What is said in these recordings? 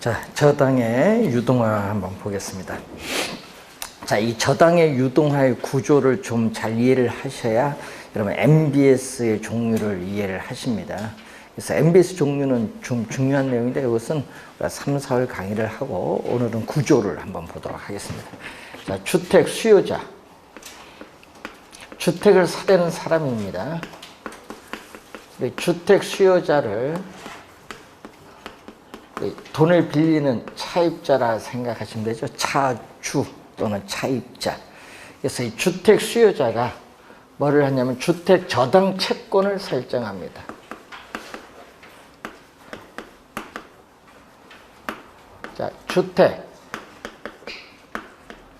자, 저당의 유동화 한번 보겠습니다. 자, 이 저당의 유동화의 구조를 좀 잘 이해를 하셔야 여러분 MBS의 종류를 이해를 하십니다. 그래서 MBS 종류는 좀 중요한 내용인데 이것은 우리가 3, 4월 강의를 하고 오늘은 구조를 한번 보도록 하겠습니다. 자, 주택 수요자. 주택을 사려는 사람입니다. 주택 수요자를 돈을 빌리는 차입자라 생각하시면 되죠. 차주 또는 차입자. 그래서 이 주택 수요자가 뭐를 하냐면 주택 저당 채권을 설정합니다. 자, 주택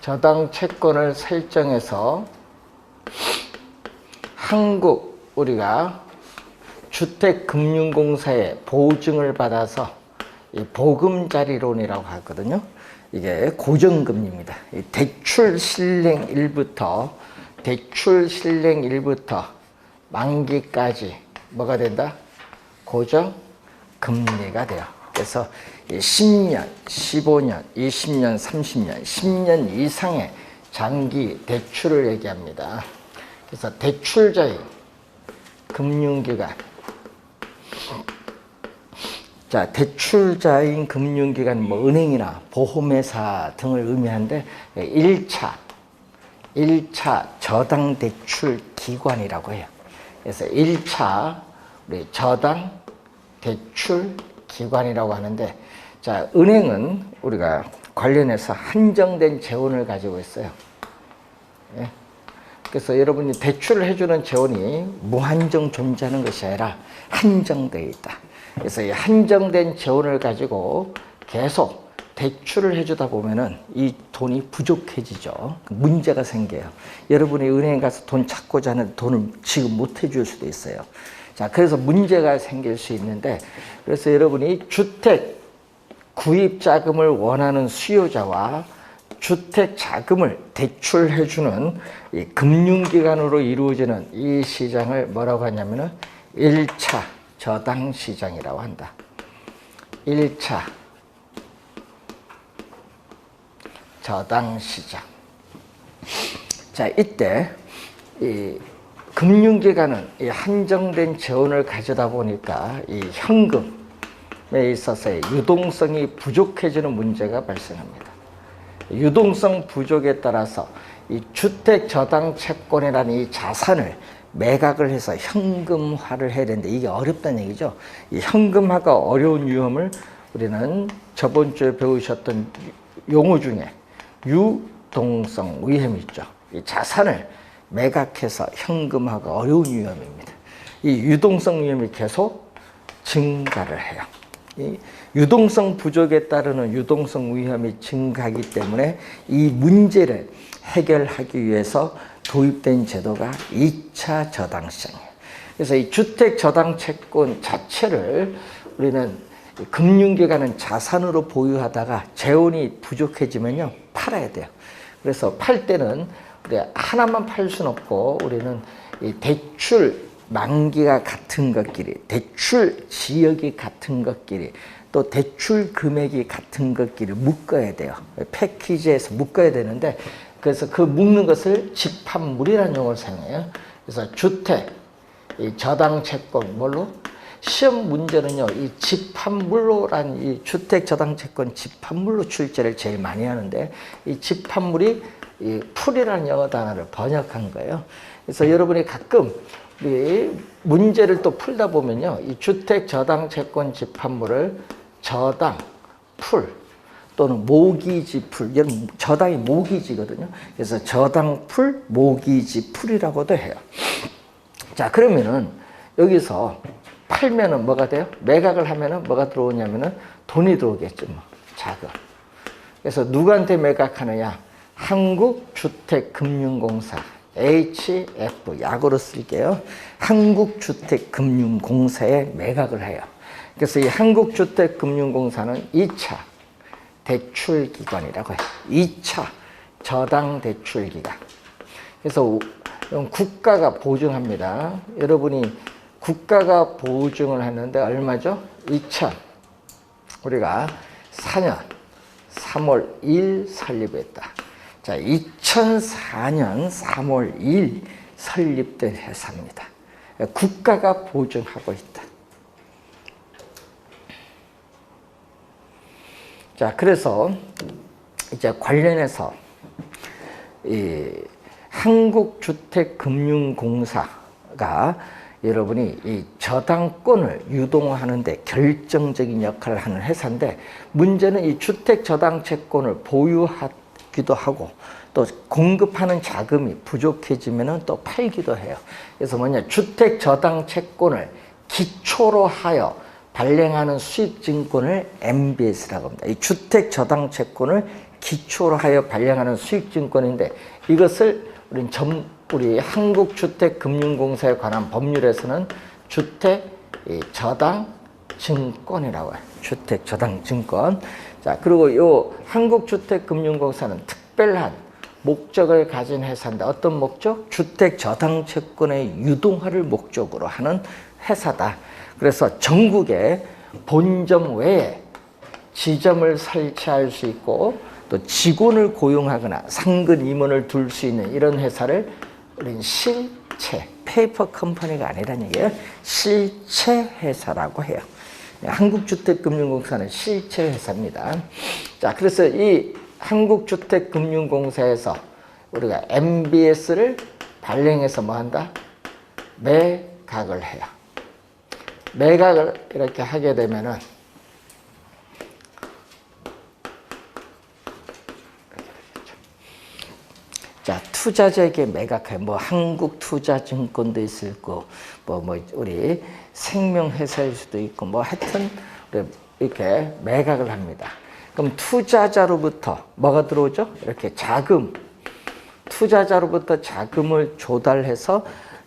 저당 채권을 설정해서 한국 우리가 주택금융공사의 보증을 받아서 이 보금자리론이라고 하거든요. 이게 고정금리입니다. 이 대출 실행일부터 만기까지 뭐가 된다? 고정금리가 돼요. 그래서 10년, 15년, 20년, 30년, 10년 이상의 장기 대출을 얘기합니다. 그래서 대출자인 금융기관. 자, 대출자인 금융기관, 뭐 은행이나 보험회사 등을 의미하는데 1차 저당 대출 기관이라고 해요. 그래서 1차 우리 저당 대출 기관이라고 하는데, 자, 은행은 우리가 관련해서 한정된 재원을 가지고 있어요. 예? 그래서 여러분이 대출을 해주는 재원이 무한정 존재하는 것이 아니라 한정되어 있다. 그래서 이 한정된 재원을 가지고 계속 대출을 해주다 보면은 이 돈이 부족해지죠. 문제가 생겨요. 여러분이 은행에 가서 돈 찾고자 하는데 돈을 지금 못 해줄 수도 있어요. 자, 그래서 문제가 생길 수 있는데, 그래서 여러분이 주택 구입 자금을 원하는 수요자와 주택 자금을 대출해주는 이 금융기관으로 이루어지는 이 시장을 뭐라고 하냐면은 1차 저당 시장이라고 한다. 1차 저당 시장. 자, 이때 이 금융기관은 이 한정된 재원을 가져다 보니까 이 현금에 있어서의 유동성이 부족해지는 문제가 발생합니다. 유동성 부족에 따라서 이 주택 저당 채권이라는 이 자산을 매각을 해서 현금화를 해야 되는데 이게 어렵다는 얘기죠. 이 현금화가 어려운 위험을 우리는 저번 주에 배우셨던 용어 중에 유동성 위험이 있죠. 이 자산을 매각해서 현금화가 어려운 위험입니다. 이 유동성 위험이 계속 증가를 해요. 이 유동성 부족에 따르는 유동성 위험이 증가하기 때문에 이 문제를 해결하기 위해서 도입된 제도가 2차 저당시장이에요. 그래서 이 주택 저당 채권 자체를 우리는 금융기관은 자산으로 보유하다가 재원이 부족해지면요, 팔아야 돼요. 그래서 팔 때는 우리 하나만 팔 수는 없고 우리는 이 대출 만기가 같은 것끼리, 대출 지역이 같은 것끼리, 또 대출 금액이 같은 것끼리 묶어야 돼요. 패키지에서 묶어야 되는데, 그래서 그 묶는 것을 집합물이라는 용어를 사용해요. 그래서 주택, 이 저당 채권, 뭘로? 시험 문제는요, 이 집합물로란 이 주택 저당 채권 집합물로 출제를 제일 많이 하는데, 이 집합물이 이 풀이라는 영어 단어를 번역한 거예요. 그래서 여러분이 가끔 이 문제를 또 풀다 보면요, 이 주택 저당 채권 집합물을 저당 풀 또는 모기지 풀, 여러분 저당이 모기지거든요. 그래서 저당 풀, 모기지 풀이라고도 해요. 자, 그러면은 여기서 팔면은 뭐가 돼요? 매각을 하면은 뭐가 들어오냐면은 돈이 들어오겠죠, 뭐. 자금. 그래서 누구한테 매각하느냐? 한국주택금융공사, HF, 약으로 쓸게요. 한국주택금융공사에 매각을 해요. 그래서 이 한국주택금융공사는 2차 대출기관이라고 해요. 2차 저당 대출기관. 그래서 국가가 보증합니다. 여러분이 국가가 보증을 했는데 얼마죠? 2천. 우리가 2004년 3월 2일 설립했다. 자, 2004년 3월 2일 설립된 회사입니다. 국가가 보증하고 있다. 자, 그래서 이제 관련해서 이 한국주택금융공사가 여러분이 이 저당권을 유동하는 데 결정적인 역할을 하는 회사인데, 문제는 이 주택 저당 채권을 보유하기도 하고 또 공급하는 자금이 부족해지면 또 팔기도 해요. 그래서 뭐냐, 주택 저당 채권을 기초로 하여 발행하는 수익증권을 MBS라고 합니다. 이 주택 저당 채권을 기초로 하여 발행하는 수익증권인데, 이것을 우리 한국주택금융공사에 관한 법률에서는 주택저당증권이라고 해요. 주택저당증권. 자, 그리고 이 한국주택금융공사는 특별한 목적을 가진 회사인데, 어떤 목적? 주택저당채권의 유동화를 목적으로 하는 회사다. 그래서 전국에 본점 외에 지점을 설치할 수 있고 또 직원을 고용하거나 상근 임원을 둘 수 있는 이런 회사를 우리는 실체, 페이퍼 컴퍼니가 아니라는 얘기예요. 실체 회사라고 해요. 한국주택금융공사는 실체 회사입니다. 자, 그래서 이 한국주택금융공사에서 우리가 MBS를 발행해서 뭐 한다? 매각을 해요. 매각을 이렇게 하게 되면은, 자, 투자자에게 매각해. 뭐 한국투자증권도 있을 거고, 뭐 우리 생명회사일 수도 있고, 뭐 하여튼 이렇게 매각을 합니다. 그럼 투자자로부터 뭐가 들어오죠? 이렇게 자금, 투자자로부터 자금을 조달해서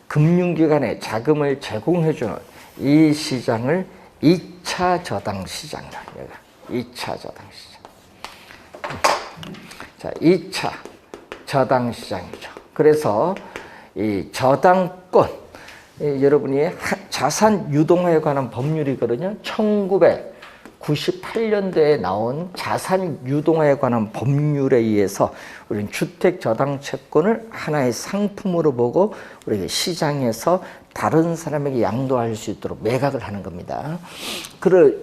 금융기관에 자금을 제공해주는 이 시장을 2차 저당시장이라고 해요. 2차 저당시장. 자, 2차 저당시장이죠. 그래서 이 저당권, 여러분이 자산 유동화에 관한 법률이거든요. 1998년도에 나온 자산 유동화에 관한 법률에 의해서 우리는 주택 저당 채권을 하나의 상품으로 보고 우리가 시장에서 다른 사람에게 양도할 수 있도록 매각을 하는 겁니다.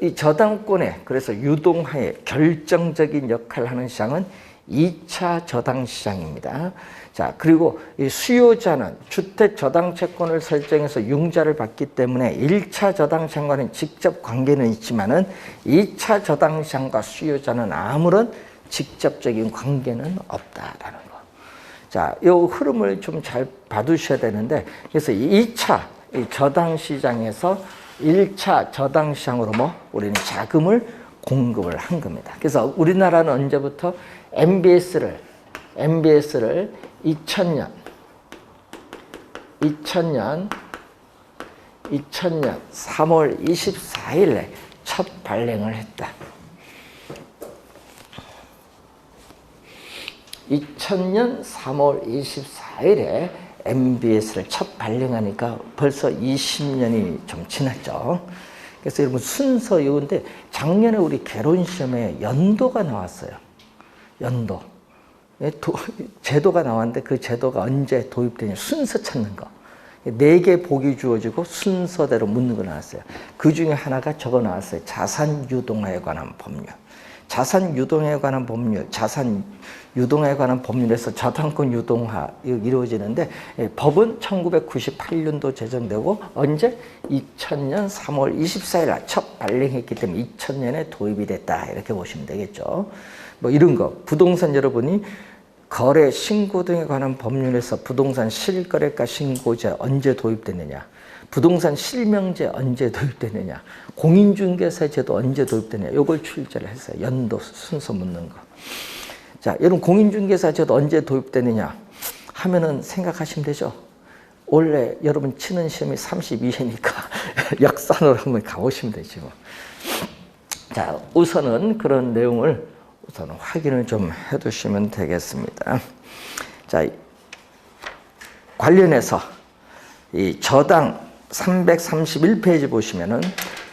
이 저당권에, 그래서 유동화에 결정적인 역할을 하는 시장은 2차 저당 시장입니다. 자, 그리고 이 수요자는 주택 저당 채권을 설정해서 융자를 받기 때문에 1차 저당 시장과는 직접 관계는 있지만은 2차 저당 시장과 수요자는 아무런 직접적인 관계는 없다라는 거. 자, 이 흐름을 좀 잘 봐두셔야 되는데, 그래서 2차 저당 시장에서 1차 저당 시장으로 우리는 자금을 공급을 한 겁니다. 그래서 우리나라는 언제부터 MBS를 2000년 3월 24일에 첫 발행을 했다. 2000년 3월 24일에 MBS를 첫 발행하니까 벌써 20년이 좀 지났죠. 그래서 여러분 순서 이건데, 작년에 우리 개론 시험에 연도가 나왔어요. 연도. 제도가 나왔는데 그 제도가 언제 도입되냐, 순서 찾는 거. 4개 복이 주어지고 순서대로 묻는 거 나왔어요. 그 중에 하나가 저거 나왔어요. 자산 유동화에 관한 법률. 자산 유동화에 관한 법률, 자산 유동화에 관한 법률에서 저당권 유동화 이루어지는데, 법은 1998년도 제정되고 언제? 2000년 3월 24일 첫 발행했기 때문에 2000년에 도입이 됐다, 이렇게 보시면 되겠죠. 뭐 이런 거, 부동산 여러분이 거래 신고 등에 관한 법률에서 부동산 실거래가 신고제 언제 도입됐느냐, 부동산 실명제 언제 도입됐느냐, 공인중개사 제도 언제 도입됐느냐, 요걸 출제를 했어요. 연도 순서 묻는 거. 자, 여러분 공인중개사 제도 언제 도입됐느냐 하면은 생각하시면 되죠. 원래 여러분 치는 시험이 32회니까 역산으로 한번 가보시면 되죠. 자, 우선은 그런 내용을 우선 확인을 좀 해두시면 되겠습니다. 자, 관련해서 이 저당 331페이지 보시면은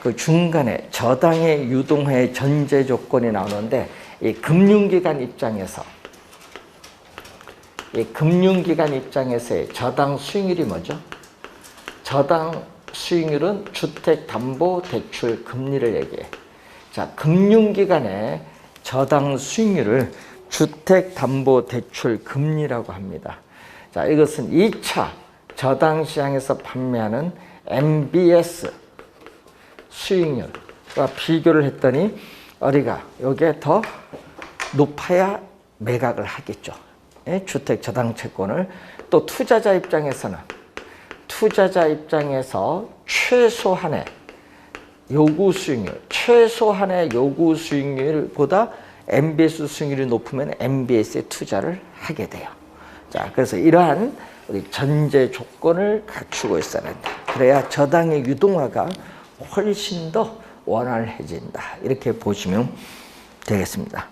그 중간에 저당의 유동화의 전제 조건이 나오는데 이 금융기관 입장에서의 저당 수익률이 뭐죠? 저당 수익률은 주택담보대출 금리를 얘기해. 자, 금융기관의 저당 수익률을 주택담보대출 금리라고 합니다. 자, 이것은 2차 저당시장에서 판매하는 MBS 수익률과 비교를 했더니 어디가 여기에 더 높아야 매각을 하겠죠. 주택 저당 채권을. 또 투자자 입장에서 최소한의 요구 수익률보다 MBS 수익률이 높으면 MBS에 투자를 하게 돼요. 자, 그래서 이러한 우리 전제 조건을 갖추고 있어야 한다. 그래야 저당의 유동화가 훨씬 더 원활해진다. 이렇게 보시면 되겠습니다.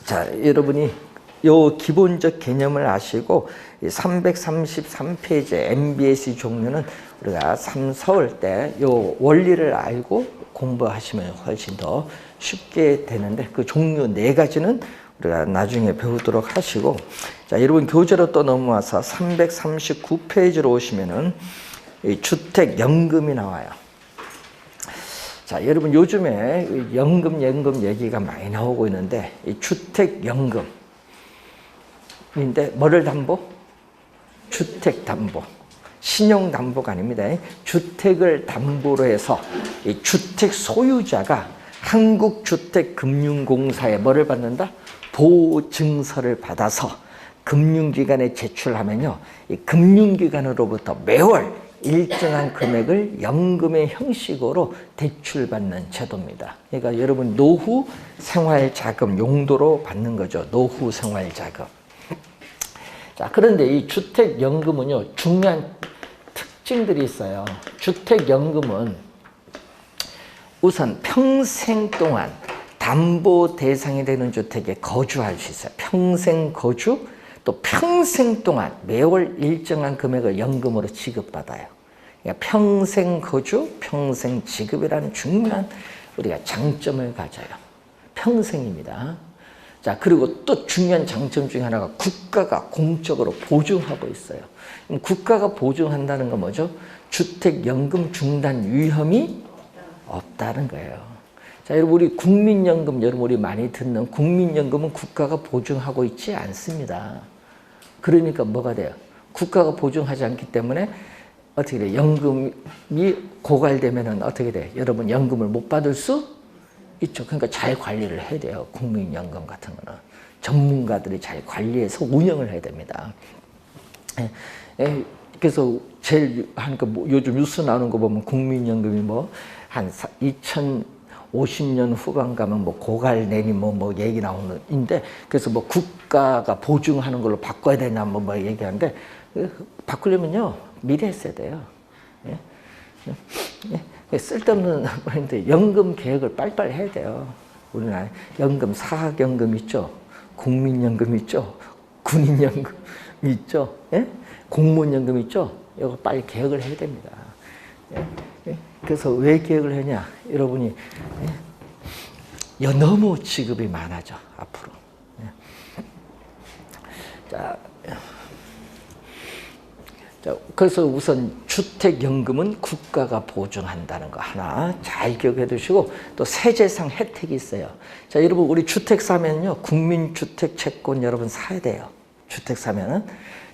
자, 여러분이 요 기본적 개념을 아시고 333페이지의 MBS 종류는 우리가 서울 때 요 원리를 알고 공부하시면 훨씬 더 쉽게 되는데 그 종류 4가지는 우리가 나중에 배우도록 하시고, 자, 여러분 교재로 또 넘어와서 339페이지로 오시면은 이 주택연금이 나와요. 자, 여러분 요즘에 연금 얘기가 많이 나오고 있는데 이 주택연금인데 뭐를 담보? 주택담보. 신용담보가 아닙니다. 주택을 담보로 해서 이 주택 소유자가 한국주택금융공사에 뭐를 받는다? 보증서를 받아서 금융기관에 제출하면요, 이 금융기관으로부터 매월 일정한 금액을 연금의 형식으로 대출받는 제도입니다. 그러니까 여러분 노후 생활자금 용도로 받는 거죠. 노후 생활자금. 자, 그런데 이 주택연금은요, 중요한 특징들이 있어요. 주택연금은 우선 평생 동안 담보 대상이 되는 주택에 거주할 수 있어요. 평생 거주, 또 평생 동안 매월 일정한 금액을 연금으로 지급받아요. 그러니까 평생 거주, 평생 지급이라는 중요한 우리가 장점을 가져요. 평생입니다. 자, 그리고 또 중요한 장점 중에 하나가 국가가 공적으로 보증하고 있어요. 그럼 국가가 보증한다는 건 뭐죠? 주택연금 중단 위험이 없다는 거예요. 자, 여러분 우리 국민연금, 여러분 우리 많이 듣는 국민연금은 국가가 보증하고 있지 않습니다. 그러니까 뭐가 돼요? 국가가 보증하지 않기 때문에 어떻게 돼요? 연금이 고갈되면은 어떻게 돼요? 여러분 연금을 못 받을 수 있죠. 그러니까 잘 관리를 해야 돼요. 국민연금 같은 거는 전문가들이 잘 관리해서 운영을 해야 됩니다. 그래서 제일 하니까 뭐 요즘 뉴스 나오는 거 보면 국민연금이 뭐 한 2050년 후반 가면 뭐 고갈 내니 뭐 얘기 나오는데, 그래서 뭐 국가가 보증하는 걸로 바꿔야 되냐 뭐 얘기하는데, 바꾸려면요 미리 했어야 돼요. 쓸데없는 말인데 연금 계획을 빨리빨리 해야 돼요. 우리나라 연금, 사학연금 있죠, 국민연금 있죠, 군인연금 있죠, 공무원연금 있죠. 이거 빨리 계획을 해야 됩니다. 그래서 왜 계획을 하냐? 여러분이 너무 지급이 많아져 앞으로. 자, 그래서 우선 주택연금은 국가가 보증한다는 거 하나 잘 기억해 두시고, 또 세제상 혜택이 있어요. 자, 여러분 우리 주택 사면요, 국민주택채권 여러분 사야 돼요. 주택 사면은.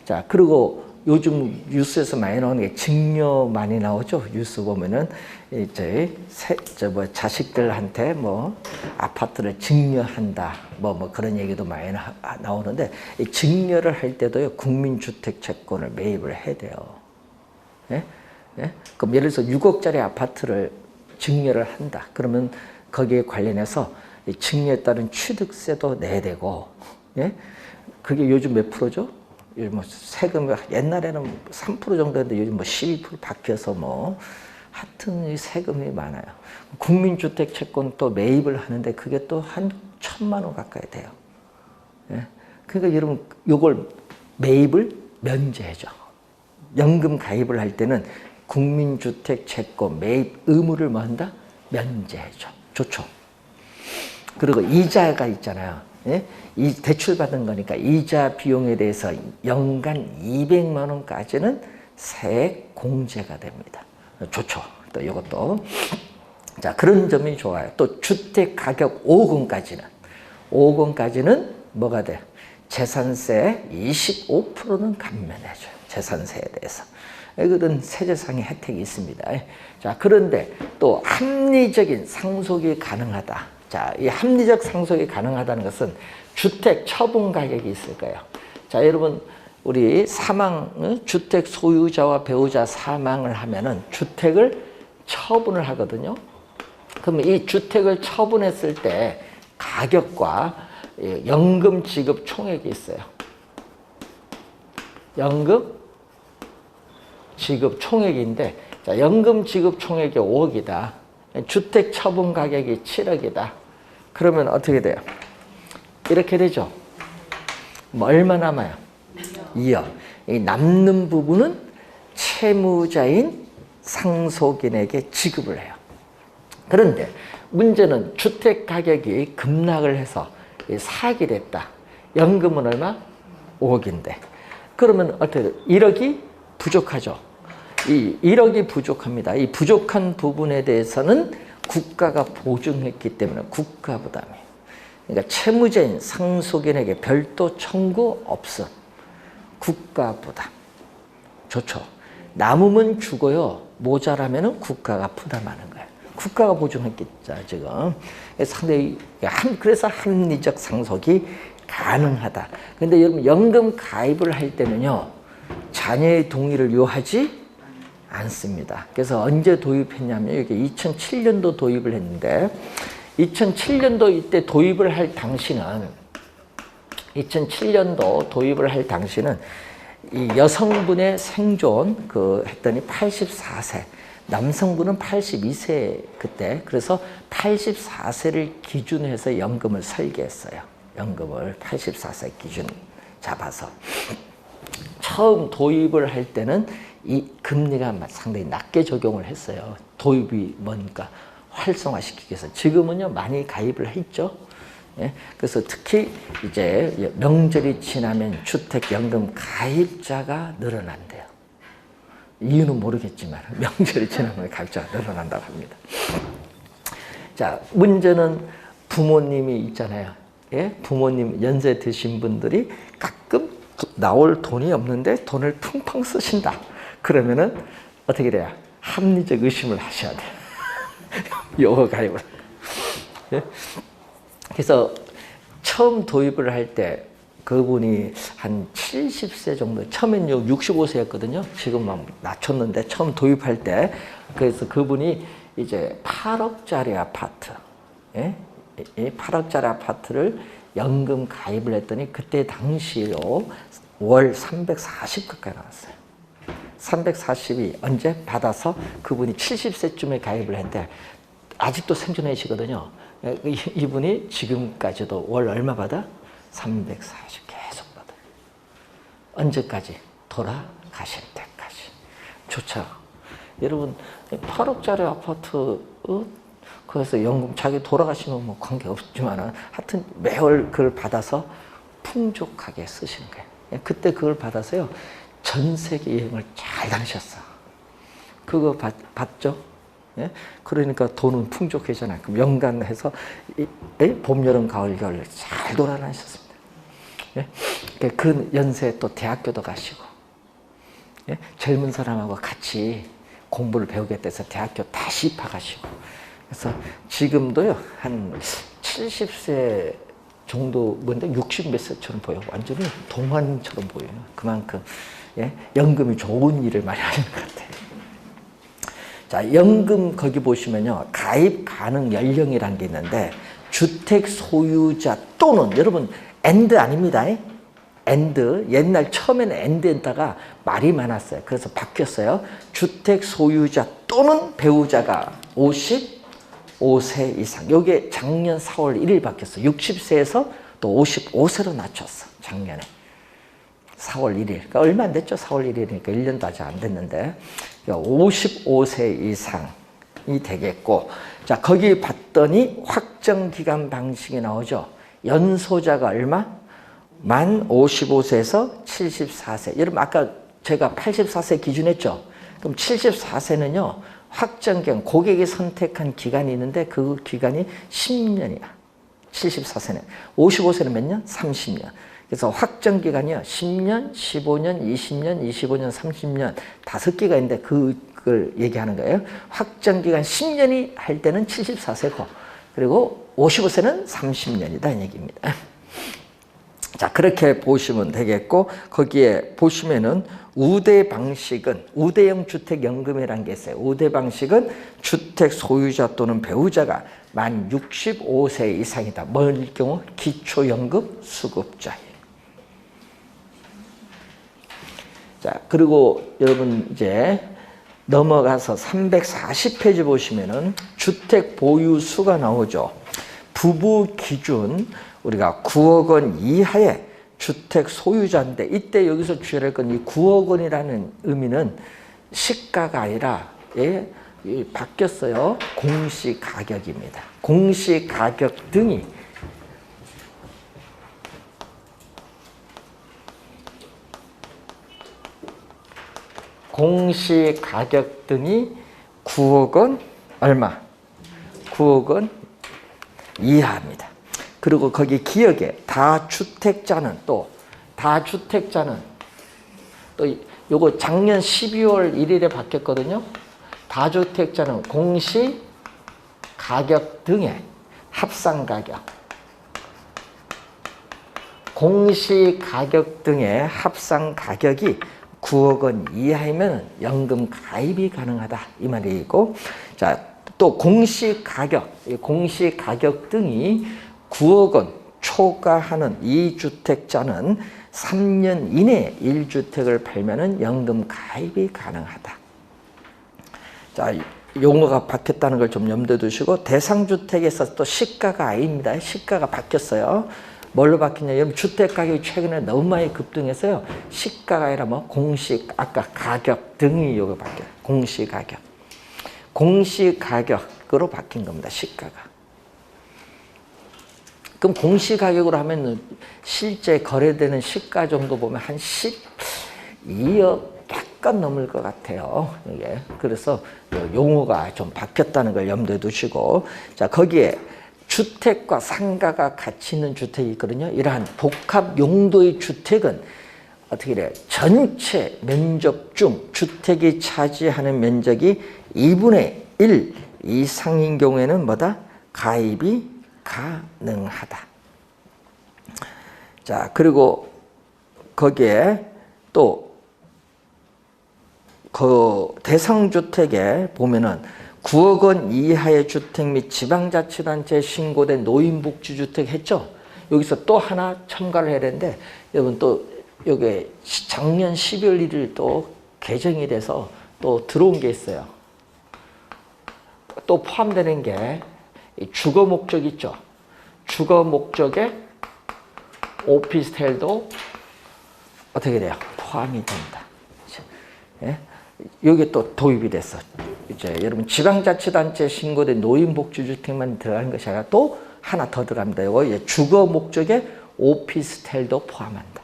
자, 그리고 요즘 뉴스에서 많이 나오는 게 증여 많이 나오죠. 뉴스 보면은 이제 자식들한테 뭐 아파트를 증여한다 뭐 그런 얘기도 많이 나오는데, 이 증여를 할 때도요 국민주택채권을 매입을 해야 돼요. 그럼 예를 들어서 6억짜리 아파트를 증여를 한다. 그러면 거기에 관련해서 이 증여에 따른 취득세도 내야 되고, 그게 요즘 몇 프로죠? 요즘 뭐 세금이 옛날에는 3% 정도였는데 요즘 뭐 12% 바뀌어서 뭐 하여튼 이 세금이 많아요. 국민주택 채권 또 매입을 하는데 그게 또 한 1,000만 원 가까이 돼요. 그러니까 여러분 요걸 매입을 면제해줘. 연금 가입을 할 때는 국민주택 채권 매입 의무를 뭐 한다? 면제해줘. 좋죠. 그리고 이자가 있잖아요. 예? 이 대출 받은 거니까 이자 비용에 대해서 연간 200만 원까지는 세액 공제가 됩니다. 좋죠. 또 이것도. 자, 그런 점이 좋아요. 또 주택 가격 5억원까지는 뭐가 돼? 재산세 25%는 감면해줘요. 재산세에 대해서. 그런 세제상의 혜택이 있습니다. 자, 그런데 또 합리적인 상속이 가능하다. 자, 이 합리적 상속이 가능하다는 것은 주택 처분 가격이 있을 거예요. 자, 여러분, 우리 주택 소유자와 배우자 사망을 하면은 주택을 처분을 하거든요. 그러면 이 주택을 처분했을 때 가격과 연금 지급 총액이 있어요. 연금 지급 총액인데, 자, 연금 지급 총액이 5억이다. 주택 처분 가격이 7억이다. 그러면 어떻게 돼요? 이렇게 되죠. 뭐 얼마 남아요? 2억. 이 남는 부분은 채무자인 상속인에게 지급을 해요. 그런데 문제는 주택 가격이 급락을 해서 사기 됐다. 연금은 얼마? 5억인데. 그러면 어떻게 돼요? 1억이 부족하죠. 이 1억이 부족합니다. 이 부족한 부분에 대해서는 국가가 보증했기 때문에 국가 부담이에요. 그러니까 채무자인 상속인에게 별도 청구 없음. 국가 부담. 좋죠. 남으면 주고요. 모자라면 국가가 부담하는 거예요. 국가가 보증했겠죠, 지금. 상당히, 그래서 합리적 상속이 가능하다. 근데 여러분, 연금 가입을 할 때는요, 자녀의 동의를 요하지 않습니다. 그래서 언제 도입했냐면, 이게 2007년도 도입을 했는데, 2007년도 이때 도입을 할 당시는, 이 여성분의 생존, 했더니 84세, 남성분은 82세 그때. 그래서 84세를 기준으로 해서 연금을 설계했어요. 연금을 84세 기준 잡아서. 처음 도입을 할 때는 이 금리가 상당히 낮게 적용을 했어요. 도입이 뭐니까 활성화시키기 위해서. 지금은요, 많이 가입을 했죠. 예? 그래서 특히 이제 명절이 지나면 주택연금 가입자가 늘어난대요. 이유는 모르겠지만 명절이 지나면 가입자가 늘어난다고 합니다. 자, 문제는 부모님이 있잖아요. 예? 부모님 연세 드신 분들이 가끔 나올 돈이 없는데 돈을 펑펑 쓰신다. 그러면은 어떻게 돼요? 합리적 의심을 하셔야 돼요. 요거 가입을. 예? 그래서 처음 도입을 할 때 그분이 한 70세 정도, 처음엔 65세였거든요. 지금은 낮췄는데 처음 도입할 때. 그래서 그분이 이제 8억짜리 아파트, 예? 이 8억짜리 아파트를 연금 가입을 했더니 그때 당시로 월 340 가까이 나왔어요. 340이 언제 받아서 그분이 70세쯤에 가입을 했는데 아직도 생존하시거든요. 이분이 지금까지도 월 얼마 받아? 340 계속 받아요. 언제까지? 돌아가실 때까지. 좋죠. 여러분, 8억짜리 아파트, 그래서 연금 자기 돌아가시면 뭐 관계없지만 하여튼 매월 그걸 받아서 풍족하게 쓰시는 거예요. 그때 그걸 받아서요, 전 세계 여행을 잘 다니셨어. 그거 봤죠? 예? 그러니까 돈은 풍족해잖아요. 그럼 연간 해서 봄, 여름, 가을, 겨울 잘 돌아다니셨습니다. 예? 그 연세에 또 대학교도 가시고, 예? 젊은 사람하고 같이 공부를 배우겠다 해서 대학교 다시 입학하시고, 그래서 지금도요, 한 70세 정도, 뭔데 60 몇 세처럼 보여. 완전히 동안처럼 보여요. 그만큼, 예? 연금이 좋은 일을 많이 하는 것 같아요. 자, 연금 거기 보시면요, 가입 가능 연령이라는 게 있는데, 주택 소유자 또는, 여러분, and 아닙니다. and, 옛날 처음에는 and 했다가 말이 많았어요. 그래서 바뀌었어요. 주택 소유자 또는 배우자가 55세 이상. 요게 작년 4월 1일 바뀌었어요. 60세에서 또 55세로 낮췄어, 작년에. 4월 1일. 그러니까 얼마 안 됐죠. 4월 1일이니까 1년도 아직 안 됐는데 55세 이상이 되겠고, 자 거기 봤더니 확정기간 방식이 나오죠. 연소자가 얼마? 만 55세에서 74세. 여러분 아까 제가 84세 기준했죠. 그럼 74세는요. 확정기간, 고객이 선택한 기간이 있는데 그 기간이 10년이야. 74세는. 55세는 몇 년? 30년. 그래서 확정기간이요. 10년, 15년, 20년, 25년, 30년 5개가 있는데 그걸 얘기하는 거예요. 확정기간 10년이 할 때는 74세고 그리고 55세는 30년이다 이 얘기입니다. 자 그렇게 보시면 되겠고, 거기에 보시면은 우대 방식은 우대형 주택연금이라는 게 있어요. 우대 방식은 주택 소유자 또는 배우자가 만 65세 이상이다. 뭘 경우? 기초연금 수급자예요. 자 그리고 여러분 이제 넘어가서 340페이지 보시면은 주택 보유 수가 나오죠. 부부 기준 우리가 9억 원 이하의 주택 소유자인데, 이때 여기서 주의할 건 이 9억 원이라는 의미는 시가가 아니라 바뀌었어요. 공시가격입니다. 공시가격 등이 공시가격 등이 9억 원 얼마? 9억 원 이하입니다. 그리고 거기 기억에 다주택자는 또 요거 작년 12월 1일에 바뀌었거든요. 다주택자는 공시 가격 등의 합산 가격, 공시 가격 등의 합산 가격이 9억 원 이하이면 연금 가입이 가능하다 이 말이고, 자, 또 공시 가격 등이 9억 원 초과하는 이 주택자는 3년 이내에 1주택을 팔면은 연금 가입이 가능하다. 자, 용어가 바뀌었다는 걸 좀 염두에 두시고, 대상주택에서 또 시가가 아닙니다. 시가가 바뀌었어요. 뭘로 바뀌냐? 여러분 주택 가격이 최근에 너무 많이 급등해서요. 시가가 아니라 뭐 공시, 아까 가격 등이 요거 바뀌어요. 공시 가격. 공시 가격으로 바뀐 겁니다. 시가가. 그럼 공시 가격으로 하면 실제 거래되는 시가 정도 보면 한 12억 약간 넘을 것 같아요. 이게. 그래서 용어가 좀 바뀌었다는 걸 염두에 두시고, 자, 거기에 주택과 상가가 같이 있는 주택이 있거든요. 이러한 복합 용도의 주택은 어떻게 돼요? 전체 면적 중 주택이 차지하는 면적이 2분의 1 이상인 경우에는 뭐다? 가입이 가능하다. 자, 그리고 거기에 또 그 대상주택에 보면은 9억 원 이하의 주택 및 지방자치단체에 신고된 노인복지주택 했죠? 여기서 또 하나 첨가를 해야 되는데, 여러분 또 여기 작년 12월 1일 또 개정이 돼서 또 들어온 게 있어요. 또 포함되는 게 주거 목적 있죠? 주거 목적에 오피스텔도 어떻게 돼요? 포함이 된다. 예? 여기 또 도입이 됐어. 이제 여러분 지방자치단체에 신고된 노인복지주택만 들어가는 것이 아니라 또 하나 더 들어갑니다. 이거 주거 목적에 오피스텔도 포함한다.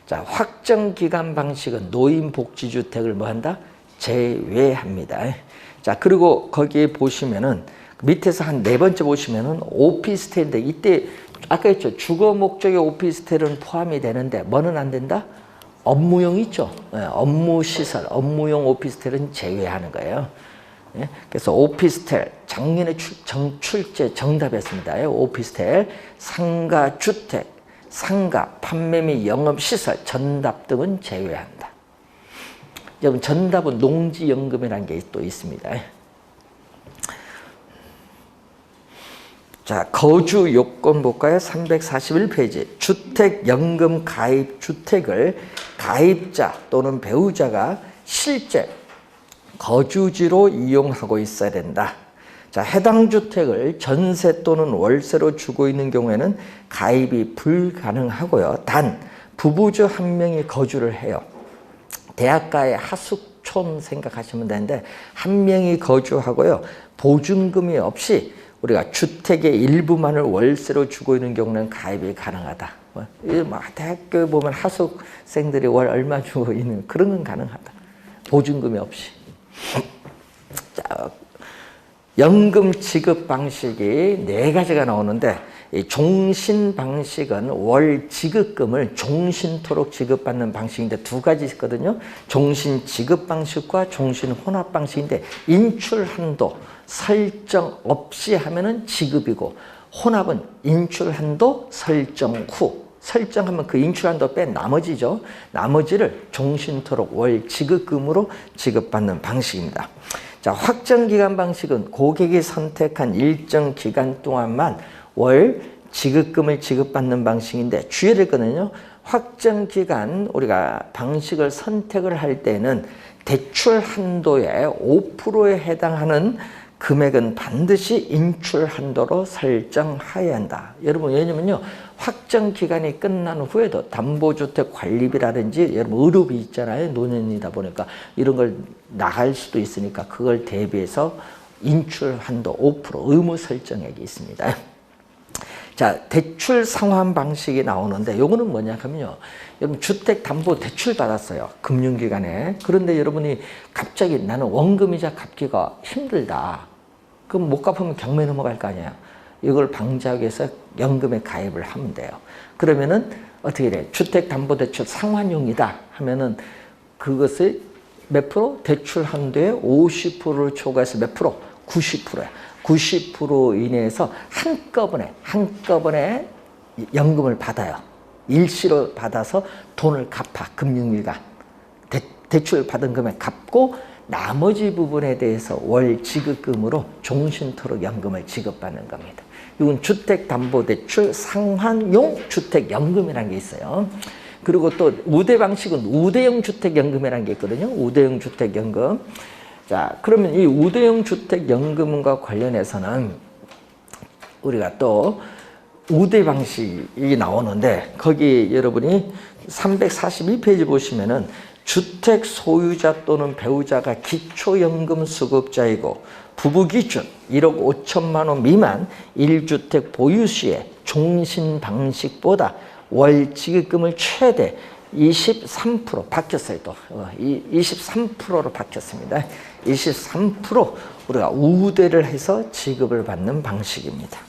자, 확정기간 방식은 노인복지주택을 뭐 한다? 제외합니다. 자, 그리고 거기에 보시면은 밑에서 한 4번째 보시면은 오피스텔인데, 이때 아까 했죠. 주거 목적의 오피스텔은 포함이 되는데 뭐는 안 된다? 업무용 있죠. 네, 업무시설, 업무용 오피스텔은 제외하는 거예요. 네, 그래서 오피스텔, 작년에 출제 정답이었습니다. 오피스텔, 상가 주택, 상가, 판매 및 영업시설, 전답 등은 제외한다. 여러분 전답은 농지연금이라는 게 또 있습니다. 자, 거주 요건 볼까요? 341페이지. 주택연금 가입 주택을 가입자 또는 배우자가 실제 거주지로 이용하고 있어야 된다. 자, 해당 주택을 전세 또는 월세로 주고 있는 경우에는 가입이 불가능하고요. 단 부부주 한 명이 거주를 해요. 대학가의 하숙촌 생각하시면 되는데 한 명이 거주하고요. 보증금이 없이 우리가 주택의 일부만을 월세로 주고 있는 경우는 가입이 가능하다. 대학교에 보면 하숙생들이 월 얼마 주고 있는 그런 건 가능하다. 보증금이 없이. 자, 연금 지급 방식이 4가지가 나오는데 이 종신 방식은 월 지급금을 종신토록 지급받는 방식인데 2가지 있거든요. 종신 지급 방식과 종신 혼합 방식인데 인출 한도 설정 없이 하면은 지급이고 혼합은 인출 한도 설정 후 설정하면 그 인출 한도 뺀 나머지죠. 나머지를 종신토록 월 지급금으로 지급받는 방식입니다. 자, 확정기간 방식은 고객이 선택한 일정 기간 동안만 월 지급금을 지급받는 방식인데 주의를 했거든요. 확정기간 우리가 방식을 선택을 할 때는 대출 한도의 5%에 해당하는 금액은 반드시 인출 한도로 설정해야 한다. 여러분 왜냐면요. 확정 기간이 끝난 후에도 담보주택 관리비라든지 여러분 의료비 있잖아요. 노년이다 보니까 이런 걸 나갈 수도 있으니까 그걸 대비해서 인출 한도 5% 의무 설정액이 있습니다. 자, 대출 상환 방식이 나오는데 요거는 뭐냐 하면요. 여러분 주택 담보 대출 받았어요. 금융기관에. 그런데 여러분이 갑자기 나는 원금이자 갚기가 힘들다. 그럼 못 갚으면 경매 넘어갈 거 아니에요. 이걸 방지하기 위해서 연금에 가입을 하면 돼요. 그러면은 어떻게 돼? 주택담보대출 상환용이다 하면은 그것을 몇 프로? 대출 한도에 50%를 초과해서 몇 프로? 90%야. 90% 이내에서 한꺼번에 연금을 받아요. 일시로 받아서 돈을 갚아. 금융기관. 대출 받은 금액 갚고 나머지 부분에 대해서 월 지급금으로 종신토록 연금을 지급받는 겁니다. 이건 주택담보대출 상환용 주택연금이라는 게 있어요. 그리고 또 우대 방식은 우대형 주택연금이라는 게 있거든요. 우대형 주택연금. 자, 그러면 이 우대형 주택연금과 관련해서는 우리가 또 우대 방식이 나오는데 거기 여러분이 342페이지 보시면은 주택 소유자 또는 배우자가 기초연금 수급자이고 부부 기준 1억 5천만 원 미만 1주택 보유 시에 종신 방식보다 월 지급금을 최대 23% 바뀌었어요. 또 23%로 바뀌었습니다. 23% 우리가 우대를 해서 지급을 받는 방식입니다.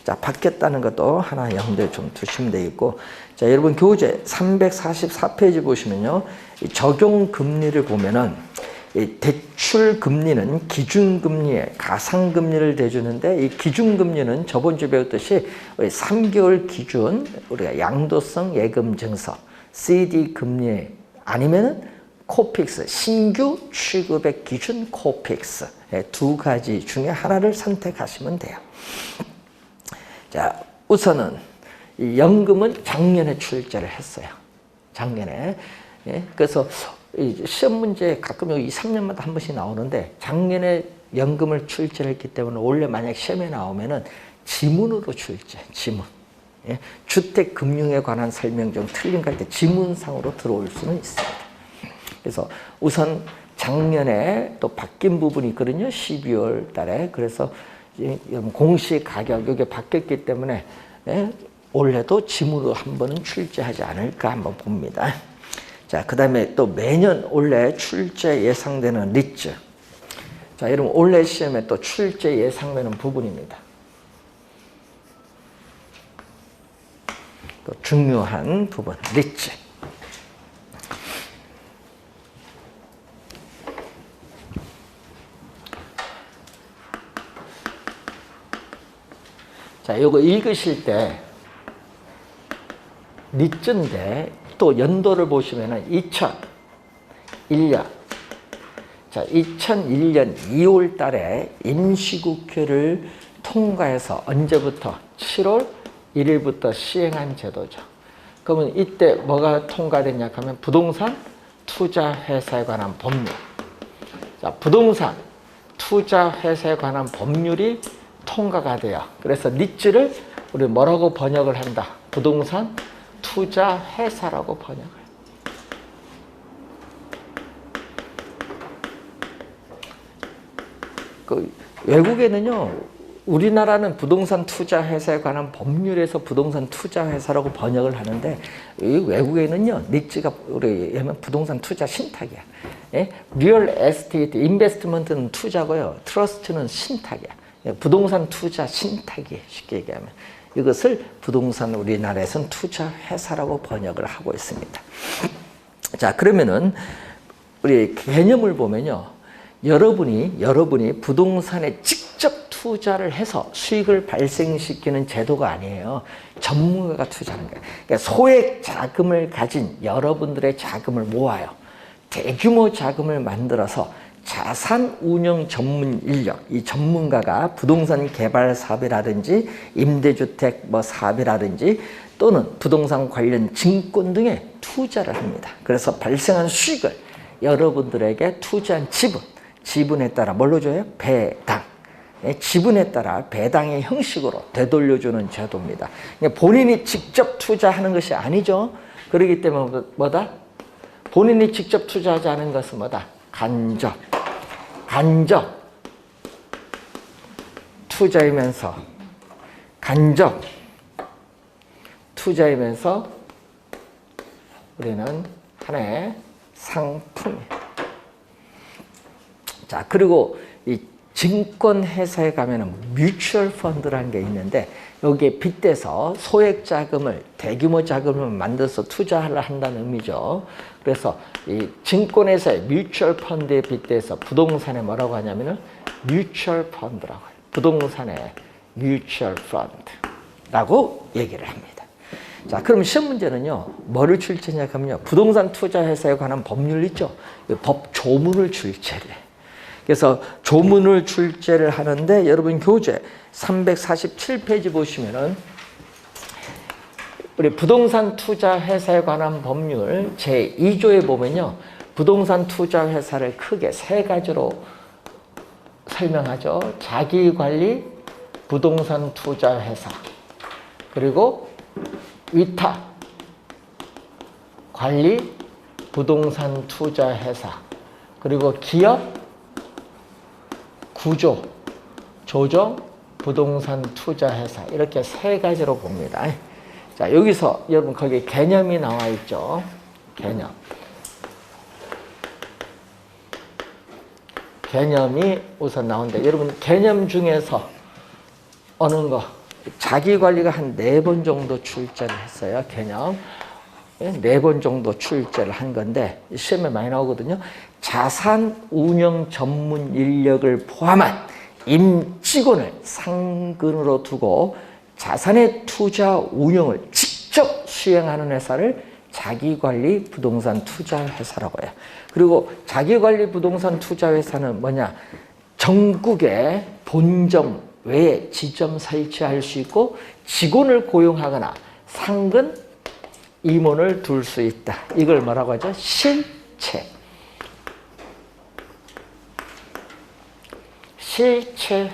자, 바뀌었다는 것도 하나 염두에 좀 두시면 되겠고, 자, 여러분 교재 344페이지 보시면요, 이 적용 금리를 보면은 이 대출 금리는 기준 금리에 가상 금리를 대주는데 이 기준 금리는 저번 주에 배웠듯이 3개월 기준 우리가 양도성 예금 증서 CD 금리 아니면은 코픽스 신규 취급액 기준 코픽스 2가지 중에 하나를 선택하시면 돼요. 자, 우선은 이 연금은 작년에 출제를 했어요. 작년에. 예? 그래서 시험 문제 가끔 여기 2, 3년마다 한 번씩 나오는데 작년에 연금을 출제를 했기 때문에 원래 만약 시험에 나오면은 지문으로 출제, 지문. 예? 주택금융에 관한 설명 중 틀린 거 할 때 지문상으로 들어올 수는 있습니다. 그래서 우선 작년에 또 바뀐 부분이 있거든요. 12월 달에. 그래서 공시 가격 이게 바뀌었기 때문에 예? 올해도 지문으로 한 번은 출제하지 않을까 한번 봅니다. 자, 그 다음에 또 매년 올해 출제 예상되는 리츠. 자, 여러분 올해 시험에 또 출제 예상되는 부분입니다. 또 중요한 부분, 리츠. 자, 요거 읽으실 때 리츠인데 또 연도를 보시면은 2001년. 자, 2001년 2월 달에 임시국회를 통과해서 언제부터? 7월 1일부터 시행한 제도죠. 그러면 이때 뭐가 통과됐냐 하면 부동산 투자회사에 관한 법률. 자, 부동산 투자 회사에 관한 법률이 통과가 돼요. 그래서 니츠를 우리 뭐라고 번역을 한다? 부동산 투자 회사라고 번역을. 그 외국에는요, 우리나라는 부동산 투자 회사에 관한 법률에서 부동산 투자 회사라고 번역을 하는데, 이 외국에는요, 니츠가 우리 하면 부동산 투자 신탁이야. 예? 리얼 에스테이트, 인베스트먼트는 투자고요, 트러스트는 신탁이야. 예, 부동산 투자 신탁이 쉽게 얘기하면 이것을 부동산 우리나라에서는 투자 회사라고 번역을 하고 있습니다. 자, 그러면은 우리 개념을 보면요, 여러분이 부동산에 직접 투자를 해서 수익을 발생시키는 제도가 아니에요. 전문가가 투자하는 거예요. 그러니까 소액 자금을 가진 여러분들의 자금을 모아요. 대규모 자금을 만들어서 자산 운영 전문 인력, 이 전문가가 부동산 개발 사업이라든지 임대주택 사업이라든지 또는 부동산 관련 증권 등에 투자를 합니다. 그래서 발생한 수익을 여러분들에게 투자한 지분에 따라 뭘로 줘요? 배당. 지분에 따라 배당의 형식으로 되돌려주는 제도입니다. 본인이 직접 투자하는 것이 아니죠. 그렇기 때문에 뭐다? 본인이 직접 투자하지 않은 것은 뭐다? 간접 투자이면서 우리는 하나의 상품이에요. 자, 그리고 이 증권회사에 가면은 뮤추얼 펀드라는 게 있는데, 여기에 빗대서 소액 자금을, 대규모 자금을 만들어서 투자를 한다는 의미죠. 그래서 이 증권회사의 뮤추얼 펀드에 빗대서 부동산에 뭐라고 하냐면은 뮤추얼 펀드라고 해요. 부동산의 뮤추얼 펀드라고 얘기를 합니다. 자, 그럼 시험 문제는요, 뭐를 출제냐 하면요, 부동산 투자 회사에 관한 법률 있죠? 법 조문을 출제를 해요. 그래서 조문을 출제를 하는데, 여러분 교재 347페이지 보시면은 우리 부동산 투자 회사에 관한 법률 제2조에 보면요, 부동산 투자 회사를 크게 세 가지로 설명하죠. 자기관리 부동산 투자 회사, 그리고 위탁 관리 부동산 투자 회사, 그리고 기업 구조, 조정, 부동산 투자 회사, 이렇게 세 가지로 봅니다. 자, 여기서 여러분 거기 개념이 나와 있죠. 개념이 우선 나오는데, 여러분 개념 중에서 어느 거, 자기관리가 한 4번 정도 출제를 했어요. 개념 4번 정도 출제를 한 건데 시험에 많이 나오거든요. 자산 운영 전문 인력을 포함한 임직원을 상근으로 두고 자산의 투자 운영을 직접 수행하는 회사를 자기관리 부동산 투자 회사라고 해요. 그리고 자기관리 부동산 투자 회사는 뭐냐? 전국에 본점 외에 지점 설치할 수 있고 직원을 고용하거나 상근 임원을 둘 수 있다. 이걸 뭐라고 하죠? 실체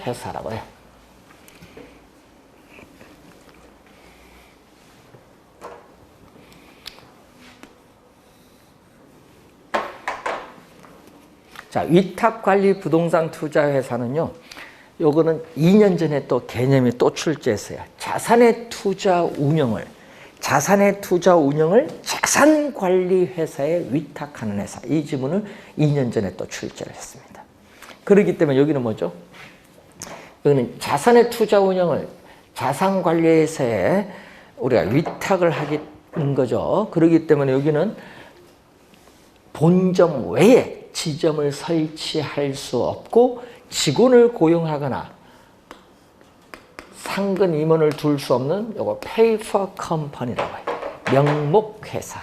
회사라고 해요. 자, 위탁관리 부동산 투자 회사는요, 요거는 2년 전에 또 개념이 또 출제했어요. 자산의 투자 운영을 자산관리회사에 위탁하는 회사. 이 지문을 2년 전에 또 출제를 했습니다. 그렇기 때문에 여기는 뭐죠? 여기는 자산의 투자 운영을 자산관리회사에 우리가 위탁을 하는 거죠. 그렇기 때문에 여기는 본점 외에 지점을 설치할 수 없고 직원을 고용하거나 상근 임원을 둘 수 없는 요거 페이퍼 컴퍼니라고 해요. 명목회사.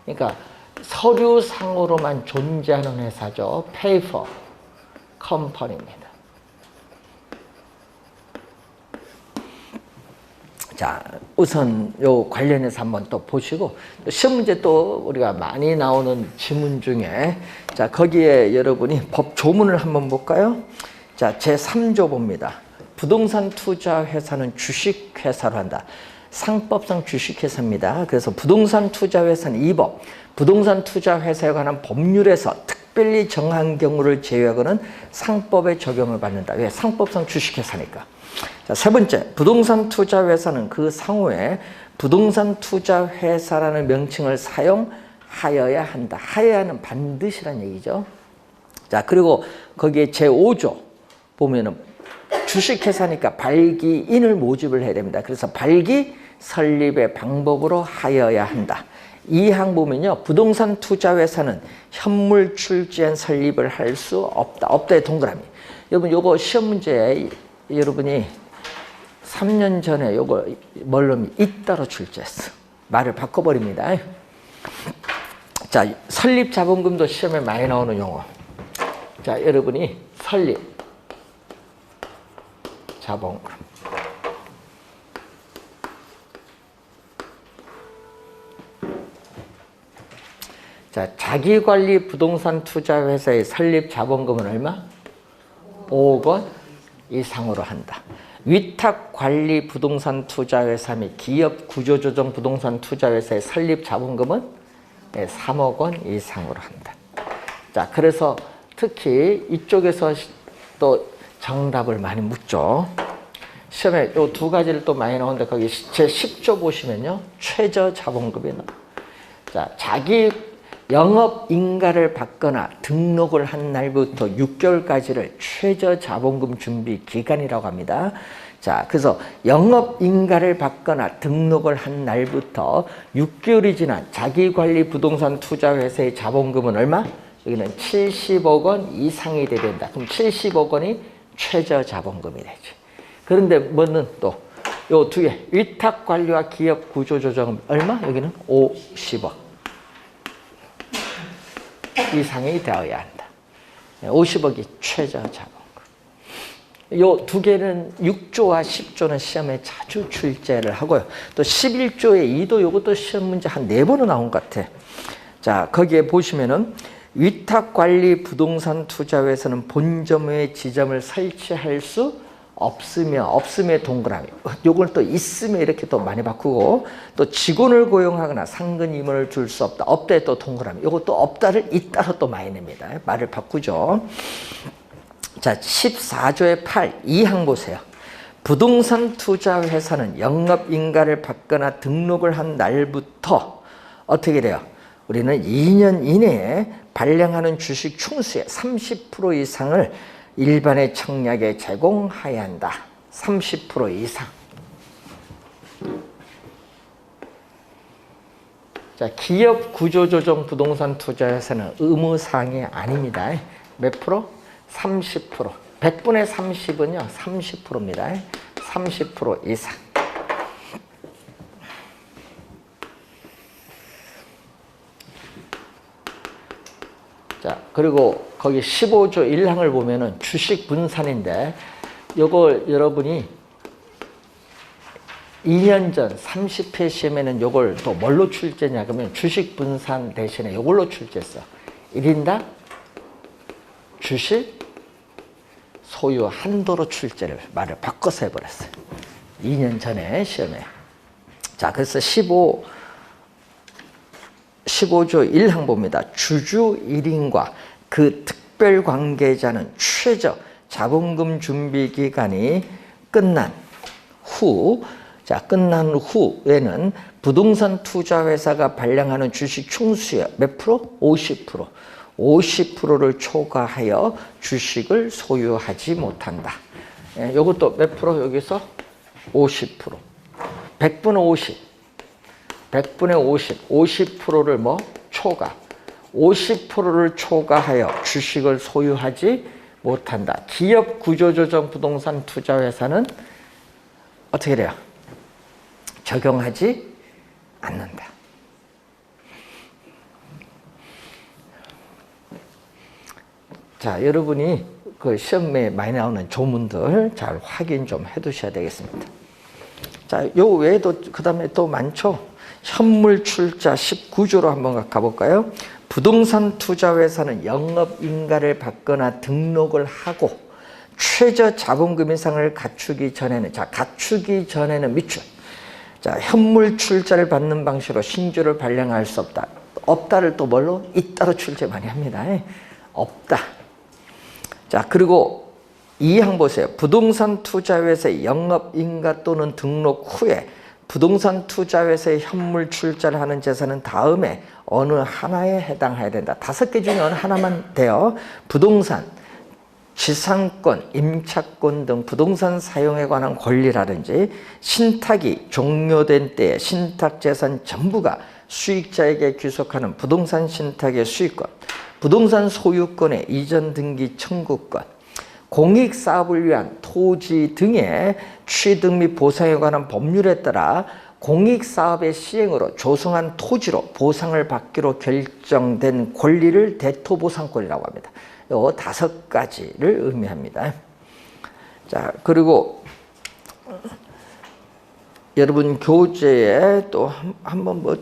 그러니까 서류상으로만 존재하는 회사죠. 페이퍼 컴퍼니입니다. 자, 우선 요 관련해서 한번 또 보시고, 시험 문제 또 우리가 많이 나오는 지문 중에, 자, 거기에 여러분이 법 조문을 한번 볼까요? 자, 제3조 봅니다. 부동산 투자 회사는 주식 회사로 한다. 상법상 주식 회사입니다. 그래서 부동산 투자 회사는 2법, 부동산 투자 회사에 관한 법률에서 특별히 정한 경우를 제외하고는 상법에 적용을 받는다. 왜? 상법상 주식 회사니까. 자, 세 번째, 부동산 투자 회사는 그 상호에 부동산 투자 회사라는 명칭을 사용하여야 한다. 하여야는 반드시란 얘기죠. 자, 그리고 거기에 제5조 보면은 주식회사니까 발기인을 모집을 해야 됩니다. 그래서 발기 설립의 방법으로 하여야 한다. 2항 보면요, 부동산 투자회사는 현물 출지한 설립을 할 수 없다. 없다의 동그라미. 여러분, 요거 시험 문제에 여러분이 3년 전에 요거 뭘로 있다로 출제했어. 말을 바꿔버립니다. 자, 설립 자본금도 시험에 많이 나오는 용어. 자, 여러분이 설립 자본금. 자, 자기관리 부동산 투자 회사의 설립 자본금은 얼마? 5억 원 이상으로 한다. 위탁 관리 부동산 투자 회사 및 기업 구조조정 부동산 투자 회사의 설립 자본금은 3억 원 이상으로 한다. 자, 그래서 특히 이쪽에서 또 정답을 많이 묻죠. 시험에 요 두 가지를 또 많이 나오는데 거기 제10조 보시면요, 최저 자본금이 나와요. 자, 자기 영업 인가를 받거나 등록을 한 날부터 6개월까지를 최저 자본금 준비 기간이라고 합니다. 자, 그래서 영업 인가를 받거나 등록을 한 날부터 6개월이 지난 자기관리 부동산 투자 회사의 자본금은 얼마? 여기는 70억 원 이상이 돼야 된다. 그럼 70억 원이 최저 자본금이 되지. 그런데 뭐는 또 요 두 개, 위탁 관리와 기업 구조 조정은 얼마? 여기는 50억 이상이 되어야 한다. 50억이 최저 자본금. 요 두 개는 6조와 10조는 시험에 자주 출제를 하고요. 또 11조의 2도 요것도 시험 문제 한 4번은 나온 것 같아. 자, 거기에 보시면은 위탁 관리 부동산 투자 회사는 본점의 지점을 설치할 수 없으며, 없음의 동그라미. 요걸 또 있으면 이렇게 또 많이 바꾸고, 또 직원을 고용하거나 상근 임원을 줄 수 없다. 없다에 또 동그라미. 요것도 없다를 있다로 또 많이 냅니다. 말을 바꾸죠. 자, 14조의 8, 2항 보세요. 부동산 투자 회사는 영업 인가를 받거나 등록을 한 날부터 어떻게 돼요? 우리는 2년 이내에 발행하는 주식 총수의 30% 이상을 일반의 청약에 제공해야 한다. 30% 이상. 자, 기업 구조조정 부동산 투자회사는 의무사항이 아닙니다. 몇 프로? 30%. 100분의 30은요, 30%입니다. 30% 이상. 자, 그리고 거기 15조 1항을 보면은 주식 분산인데, 요걸 여러분이 2년 전 30회 시험에는 요걸 또 뭘로 출제냐 그러면 주식 분산 대신에 요걸로 출제했어. 1인당 주식 소유 한도로 출제를 말을 바꿔서 해버렸어요. 2년 전에 시험에. 자, 그래서 15조 1항 봅니다. 주주 1인과 그 특별 관계자는 최저 자본금 준비 기간이 끝난 후, 자, 끝난 후에는 부동산 투자 회사가 발행하는 주식 총수의 몇 프로? 50%. 50%를 초과하여 주식을 소유하지 못한다. 예, 요것도 몇 프로? 여기서 50%. 100분의 50. 100분의 50. 50%를 뭐? 초과. 50%를 초과하여 주식을 소유하지 못한다. 기업 구조조정 부동산 투자 회사는 어떻게 돼요? 적용하지 않는다. 자, 여러분이 그 시험에 많이 나오는 조문들 잘 확인 좀 해 두셔야 되겠습니다. 자, 요 외에도 그 다음에 또 많죠. 현물 출자 19조로 한번 가볼까요? 부동산 투자회사는 영업인가를 받거나 등록을 하고 최저 자본금 이상을 갖추기 전에는, 자, 갖추기 전에는 밑줄. 자, 현물 출자를 받는 방식으로 신주를 발행할 수 없다. 없다를 또 뭘로? 있다로 출제 많이 합니다. 없다. 자, 그리고 2항 보세요. 부동산 투자회사의 영업인가 또는 등록 후에 부동산 투자회사의 현물 출자를 하는 재산은 다음에 어느 하나에 해당해야 된다. 5개 중에 어느 하나만 돼요. 부동산, 지상권, 임차권 등 부동산 사용에 관한 권리라든지 신탁이 종료된 때에 신탁재산 전부가 수익자에게 귀속하는 부동산 신탁의 수익권, 부동산 소유권의 이전 등기 청구권, 공익사업을 위한 토지 등의 취득 및 보상에 관한 법률에 따라 공익사업의 시행으로 조성한 토지로 보상을 받기로 결정된 권리를 대토보상권이라고 합니다. 이 5가지를 의미합니다. 자, 그리고 여러분 교재에 또 한번 뭐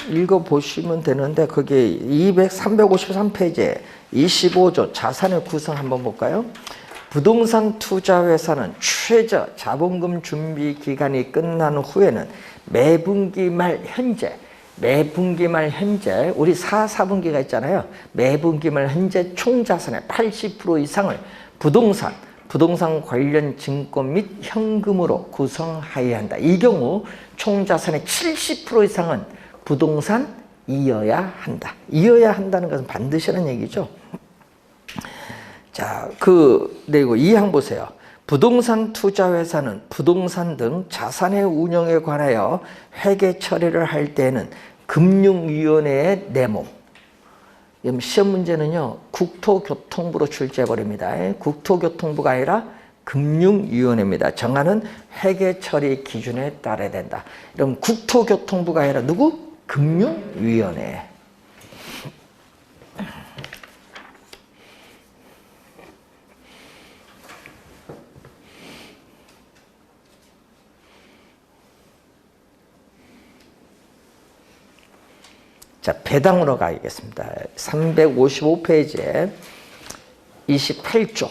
읽어보시면 되는데 거기 353페이지에 25조 자산의 구성 한번 볼까요? 부동산 투자회사는 최저 자본금 준비 기간이 끝난 후에는 매분기 말 현재 우리 4분기가 있잖아요. 매분기 말 현재 총 자산의 80% 이상을 부동산 관련 증권 및 현금으로 구성하여야 한다. 이 경우 총 자산의 70% 이상은 부동산이어야 한다. 이어야 한다는 것은 반드시라는 얘기죠. 자, 그리고 2항 보세요. 부동산 투자회사는 부동산 등 자산의 운영에 관하여 회계 처리를 할 때에는 금융위원회의 내모, 시험 문제는요 국토교통부로 출제해버립니다. 국토교통부가 아니라 금융위원회입니다. 정하는 회계 처리 기준에 따라야 된다. 그럼 국토교통부가 아니라 누구? 금융위원회. 자, 배당으로 가겠습니다. 355페이지에 28조.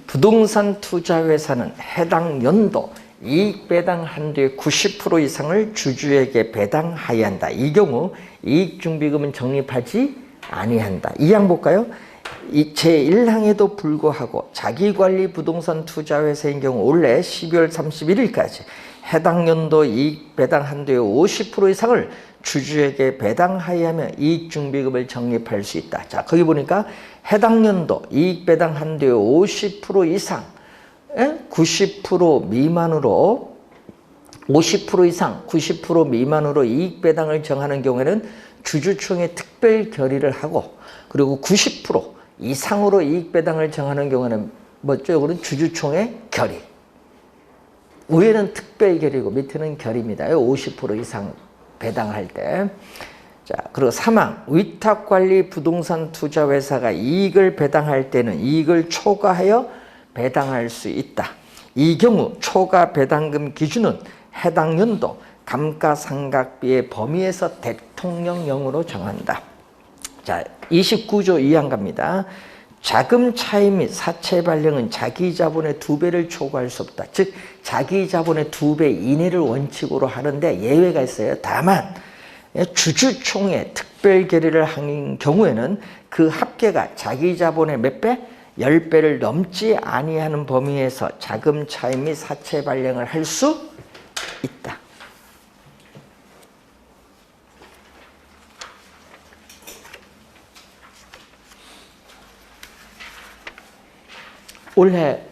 부동산 투자회사는 해당 연도 이익 배당 한도의 90% 이상을 주주에게 배당하여야 한다. 이 경우 이익준비금은 적립하지 아니한다. 2항 볼까요? 제1항에도 불구하고 자기관리 부동산 투자회사인 경우 올해 12월 31일까지 해당 연도 이익 배당 한도의 50% 이상을 주주에게 배당하여야 하며 이익준비금을 적립할 수 있다. 자, 거기 보니까 해당 연도 이익 배당 한도의 50% 이상, 90% 미만으로 50% 이상, 90% 미만으로 이익 배당을 정하는 경우에는 주주총회 특별 결의를 하고, 그리고 90% 이상으로 이익 배당을 정하는 경우에는 뭐죠? 이거는 주주총회 결의. 위에는 특별 결의고 밑에는 결의입니다. 50% 이상 배당할 때. 자, 그리고 3항 위탁관리 부동산 투자회사가 이익을 배당할 때는 이익을 초과하여 배당할 수 있다. 이 경우 초과 배당금 기준은 해당 연도 감가상각비의 범위에서 대통령령으로 정한다. 자, 29조 2항 갑니다. 자금 차입 및 사채 발행은 자기 자본의 2배를 초과할 수 없다. 즉 자기 자본의 2배 이내를 원칙으로 하는데 예외가 있어요. 다만 주주총회 특별 결의를 한 경우에는 그 합계가 자기 자본의 몇 배? 10배를 넘지 아니하는 범위에서 자금 차입 및 사채 발행을 할 수 있다. 올해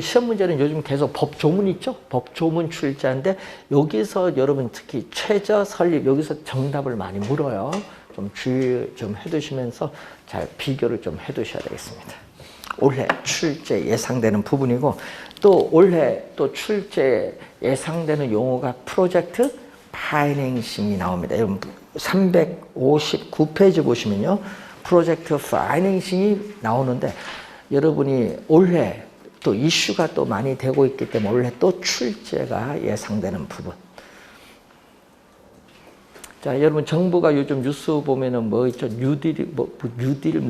시험 문제는 요즘 계속 법조문 있죠? 법조문 출제하는데 여기서 여러분 특히 최저 설립 여기서 정답을 많이 물어요. 좀 주의 좀 해두시면서 잘 비교를 좀 해두셔야 되겠습니다. 올해 출제 예상되는 부분이고 또 올해 또 출제 예상되는 용어가 프로젝트 파이낸싱이 나옵니다. 여러분 359페이지 보시면요. 프로젝트 파이낸싱이 나오는데 여러분이 올해 또 이슈가 또 많이 되고 있기 때문에 올해 또 출제가 예상되는 부분. 자, 여러분 정부가 요즘 뉴스 보면은 뭐 있죠? 뉴딜 뉴딜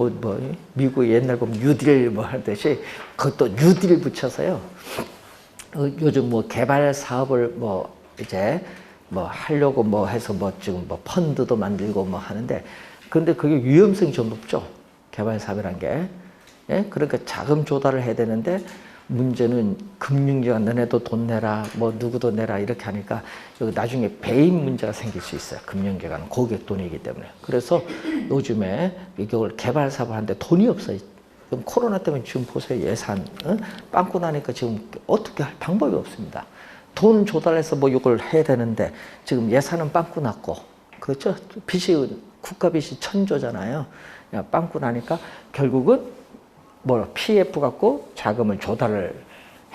미국 옛날 보면 뉴딜 뭐 하듯이 그것도 뉴딜 붙여서요. 요즘 뭐 개발 사업을 뭐 이제 뭐 하려고 뭐 해서 뭐 지금 뭐 펀드도 만들고 뭐 하는데 그런데 그게 위험성이 좀 높죠. 개발 사업이란 게. 예? 그러니까 자금 조달을 해야 되는데 문제는 금융기관 너네도 돈 내라 뭐 누구도 내라 이렇게 하니까 여기 나중에 배임 문제가 생길 수 있어요. 금융기관은 고객 돈이기 때문에. 그래서 요즘에 이걸 개발 사업을 하는데 돈이 없어요. 그럼 코로나 때문에 지금 보세요. 예산 빵꾸 나니까 지금 어떻게 할 방법이 없습니다. 돈 조달해서 뭐 이걸 해야 되는데 지금 예산은 빵꾸 났고 그렇죠. 빚이 국가 빚이 1,000조잖아요. 빵꾸 나니까 결국은 뭐 PF 갖고 자금을 조달을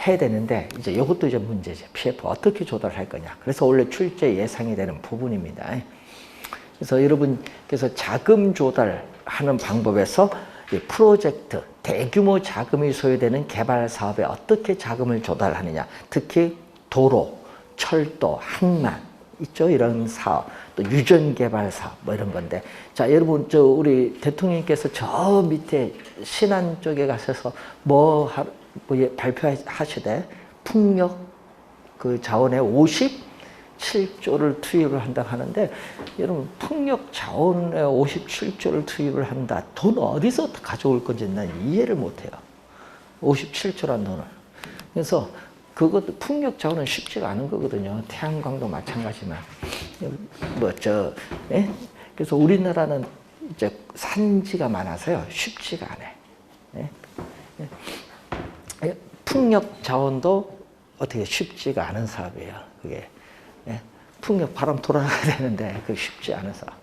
해야 되는데 이제 이것도 이제 문제죠. PF 어떻게 조달할 거냐. 그래서 원래 출제 예상이 되는 부분입니다. 그래서 여러분께서 자금 조달하는 방법에서 프로젝트 대규모 자금이 소요되는 개발 사업에 어떻게 자금을 조달하느냐. 특히 도로, 철도, 항만 있죠. 이런 사업, 또 유전 개발 사업 뭐 이런 건데, 자 여러분 우리 대통령께서 저 밑에 신안 쪽에 가셔서 발표하시되 풍력 그 자원에 57조를 투입을 한다 하는데, 여러분 풍력 자원에 57조를 투입을 한다. 돈 어디서 가져올 건지 난 이해를 못해요. 57조란 돈을. 그래서 그것도 풍력 자원은 쉽지가 않은 거거든요. 태양광도 마찬가지만. 그래서 우리나라는 이제 산지가 많아서요. 쉽지가 않아요. 풍력 자원도 어떻게 쉽지가 않은 사업이에요. 그게. 풍력 바람 돌아가야 되는데 그게 쉽지 않은 사업.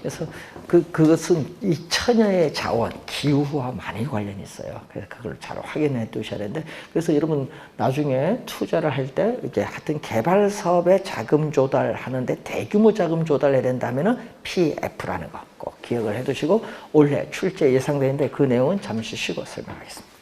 그래서 그것은 이 천여의 자원, 기후와 많이 관련이 있어요. 그래서 그걸 잘 확인해 두셔야 되는데, 그래서 여러분 나중에 투자를 할 때 이렇게 하여튼 개발 사업에 자금 조달하는데 대규모 자금 조달해야 된다면은 PF라는 거 꼭 기억을 해 두시고 올해 출제 예상되는데 그 내용은 잠시 쉬고 설명하겠습니다.